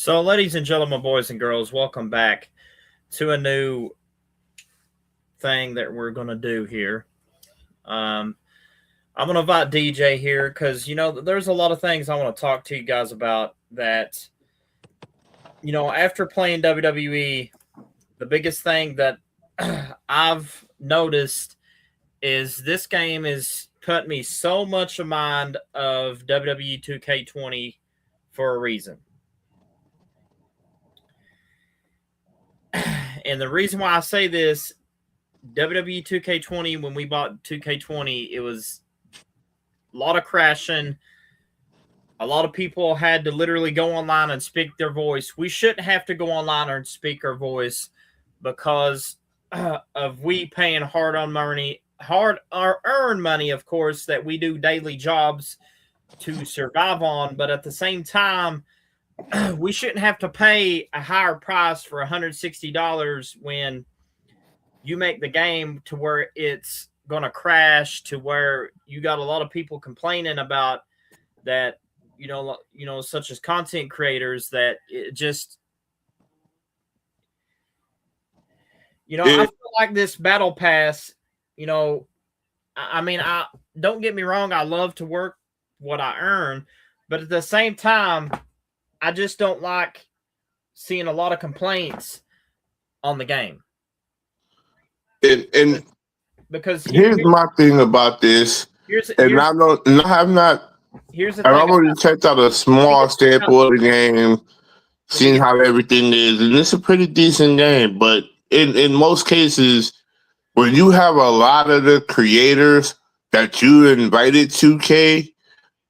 So, ladies and gentlemen, boys and girls, welcome back to a new thing that we're going to do here. Um, I'm going to invite DJ here because, there's a lot of things I want to talk to you guys about that, after playing WWE, the biggest thing that I've noticed is this game is put me so much in mind of WWE 2K20 for a reason. And the reason why I say this, WWE 2K20, when we bought 2K20, it was a lot of crashing. A lot of people had to literally go online and speak their voice. We shouldn't have to go online and speak our voice because of we paying hard-earned money, of course, that we do daily jobs to survive on. But at the same time, we shouldn't have to pay a higher price for $160 when you make the game to where it's going to crash, to where you got a lot of people complaining about that, such as content creators, that it just, I feel like this battle pass, I don't get me wrong. I love to work what I earn, but at the same time, I just don't like seeing a lot of complaints on the game. And because here's my thing about this. I've already checked out a small sample of the game, seen how everything is, and it's a pretty decent game. But in most cases, when you have a lot of the creators that you invited 2K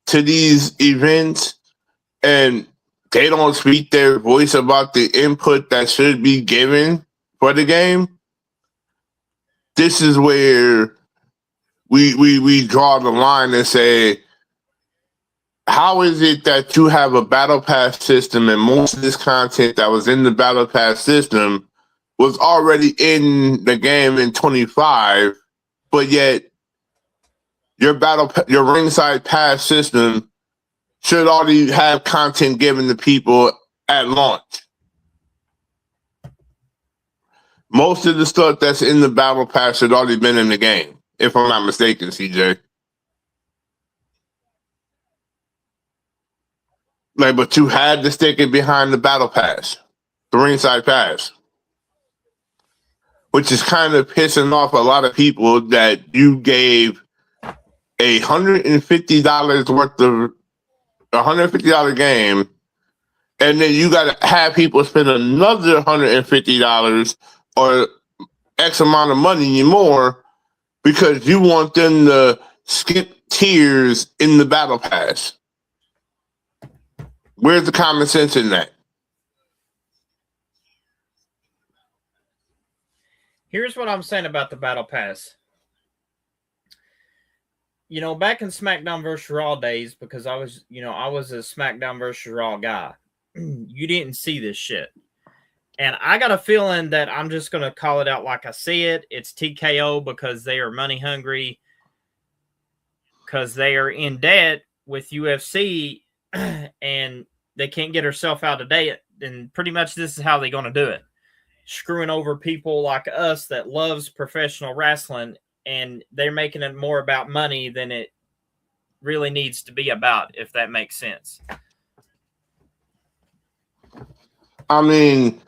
to these events, and they don't speak their voice about the input that should be given for the game, this is where we draw the line and say, how is it that you have a battle pass system and most of this content that was in the battle pass system was already in the game in 25, but yet your ringside pass system should already have content given to people at launch? Most of the stuff that's in the battle pass had already been in the game, if I'm not mistaken, CJ. But you had to stick it behind the battle pass, the ringside pass, which is kind of pissing off a lot of people that you gave $150 worth of $150 game, and then you got to have people spend another $150 or X amount of money more because you want them to skip tiers in the battle pass. Where's the common sense in that? Here's what I'm saying about the battle pass. Back in SmackDown vs. Raw days, because I was a SmackDown vs. Raw guy, you didn't see this shit. And I got a feeling that I'm just going to call it out like I see it. It's TKO because they are money hungry, because they are in debt with UFC and they can't get herself out of debt. And pretty much this is how they're going to do it. Screwing over people like us that loves professional wrestling, and they're making it more about money than it really needs to be about, if that makes sense. I mean,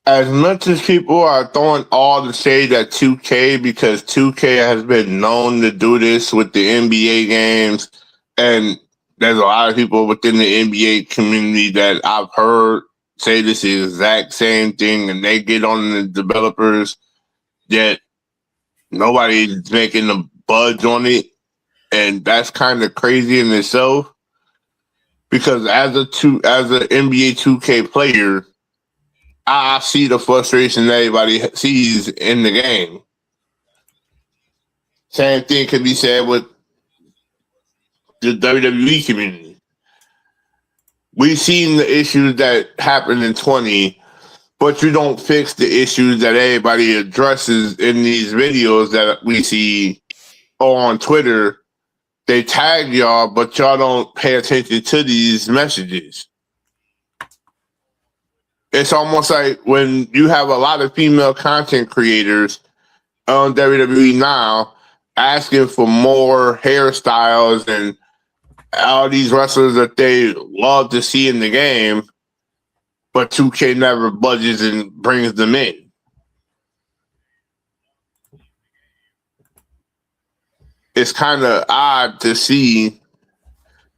as much as people are throwing all the shade at 2K, because 2K has been known to do this with the NBA games, and there's a lot of people within the NBA community that I've heard say this exact same thing, and they get on the developers, yet nobody's making a budge on it, and that's kind of crazy in itself. Because as an NBA 2K player, I see the frustration that everybody sees in the game. Same thing can be said with the WWE community. We've seen the issues that happened in 20, but you don't fix the issues that everybody addresses in these videos that we see on Twitter. They tag y'all, but y'all don't pay attention to these messages. It's almost like when you have a lot of female content creators on WWE now asking for more hairstyles and all these wrestlers that they love to see in the game, but 2K never budgets and brings them in. It's kind of odd to see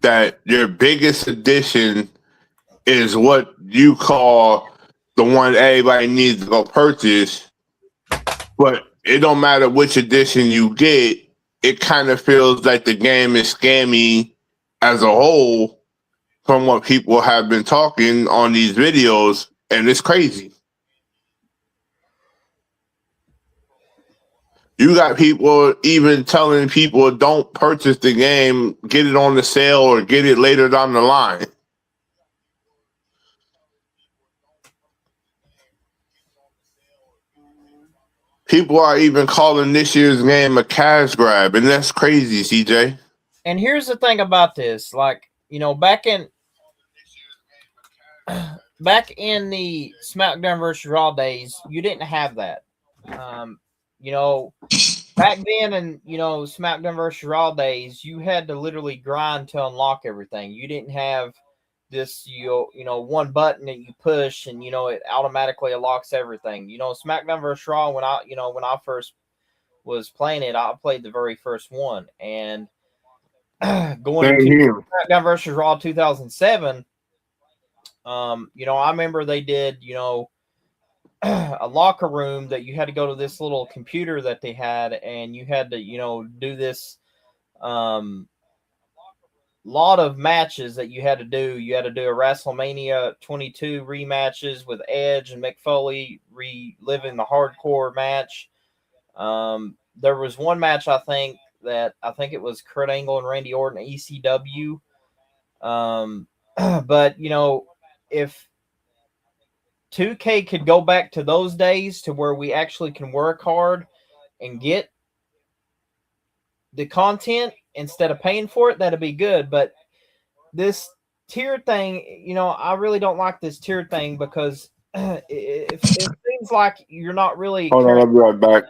that your biggest addition is what you call the one everybody needs to go purchase, but it don't matter which edition you get, it kind of feels like the game is scammy as a whole from what people have been talking on these videos, and it's crazy. You got people even telling people don't purchase the game, get it on the sale or get it later down the line. People are even calling this year's game a cash grab, and that's crazy, CJ. And here's the thing about this, like, you know, back in the SmackDown versus Raw days, you didn't have that. You know, back then and, you know, SmackDown versus Raw days, you had to literally grind to unlock everything. You didn't have this, you know, one button that you push and, you know, it automatically unlocks everything. You know, SmackDown versus Raw, when I first was playing it, I played the very first one. And going into SmackDown versus Raw 2007, you know, I remember they did, you know, a locker room that you had to go to this little computer that they had, and you had to, you know, do this lot of matches that you had to do. You had to do a WrestleMania 22 rematches with Edge and Mick Foley reliving the hardcore match. There was one match I think it was Kurt Angle and Randy Orton ECW. But you know, if 2K could go back to those days to where we actually can work hard and get the content instead of paying for it, that'd be good. But this tier thing, you know, I really don't like this tier thing because it seems like you're not really. Hold on, I'll be right back.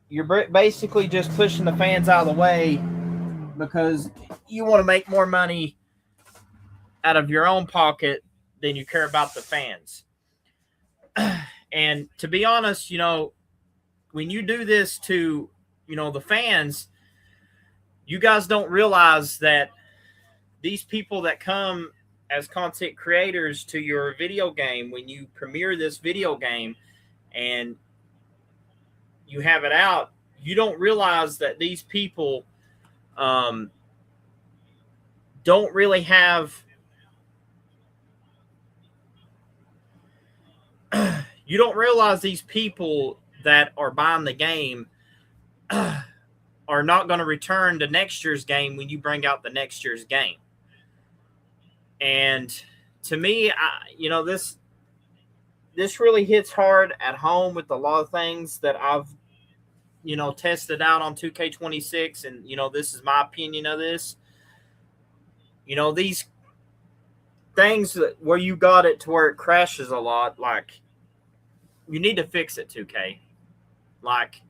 You're basically just pushing the fans out of the way because you want to make more money out of your own pocket than you care about the fans. And to be honest, you know, when you do this to, you know, the fans, you guys don't realize that these people that come as content creators to your video game, when you premiere this video game and you have it out, you don't realize that these people don't really have you don't realize these people that are buying the game are not going to return to next year's game when you bring out the next year's game. And to me, you know, this really hits hard at home with a lot of things that I've, you know, tested out on 2K26. And, you know, this is my opinion of this. You know, these things where you got it to where it crashes a lot, like, you need to fix it, 2K. Like,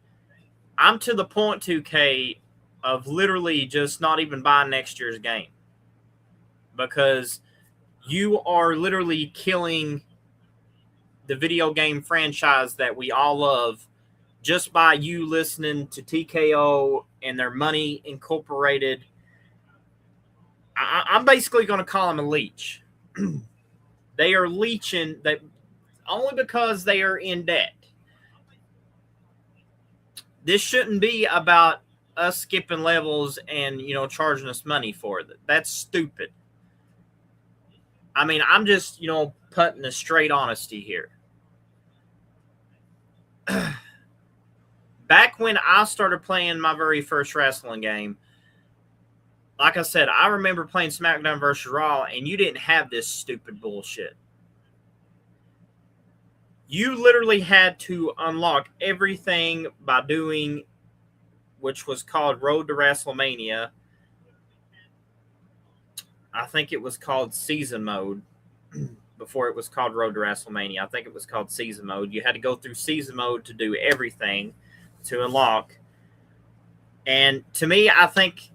I'm to the point, 2K, of literally just not even buying next year's game. Because you are literally killing the video game franchise that we all love just by you listening to TKO and their Money Incorporated. I'm basically going to call them a leech. They are leeching that only because they are in debt. This shouldn't be about us skipping levels and, you know, charging us money for it. That's stupid. I mean, I'm just, you know, putting a straight honesty here. Back when I started playing my very first wrestling game, like I said, I remember playing SmackDown vs. Raw, and you didn't have this stupid bullshit. You literally had to unlock everything by doing, which was called Road to WrestleMania. I think it was called Season Mode before it was called Road to WrestleMania. I think it was called Season Mode. You had to go through Season Mode to do everything to unlock. And to me, I think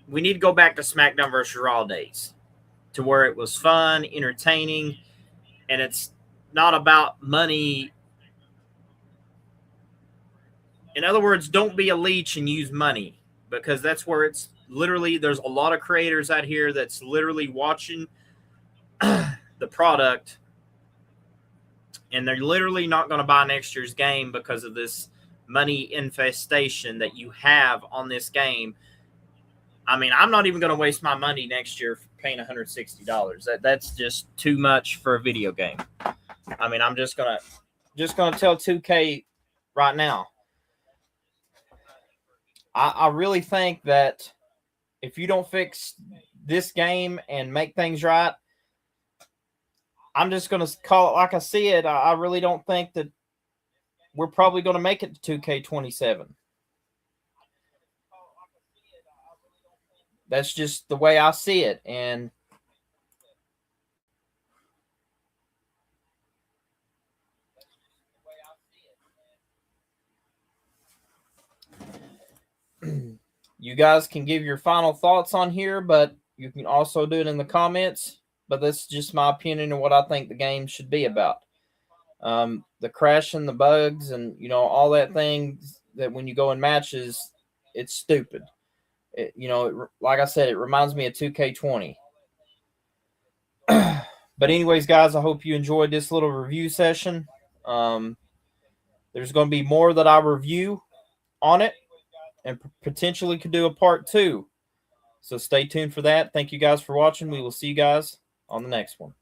we need to go back to SmackDown vs. Raw days, to where it was fun, entertaining, and it's not about money. In other words, don't be a leech and use money, because that's where it's literally, there's a lot of creators out here that's literally watching the product, and they're literally not going to buy next year's game because of this money infestation that you have on this game. I mean, I'm not even going to waste my money next year paying $160. That's just too much for a video game. I mean, I'm just gonna tell 2K right now. I really think that if you don't fix this game and make things right, I'm just going to call it like I see it. I really don't think that we're probably going to make it to 2K27. That's just the way I see it. And you guys can give your final thoughts on here, but you can also do it in the comments. But that's just my opinion of what I think the game should be about. The crashing, the bugs, and, you know, all that things that when you go in matches, it's stupid. Like I said, it reminds me of 2K20. But anyways, guys, I hope you enjoyed this little review session. There's going to be more that I review on it, and potentially could do a part 2. So stay tuned for that. Thank you guys for watching. We will see you guys on the next one.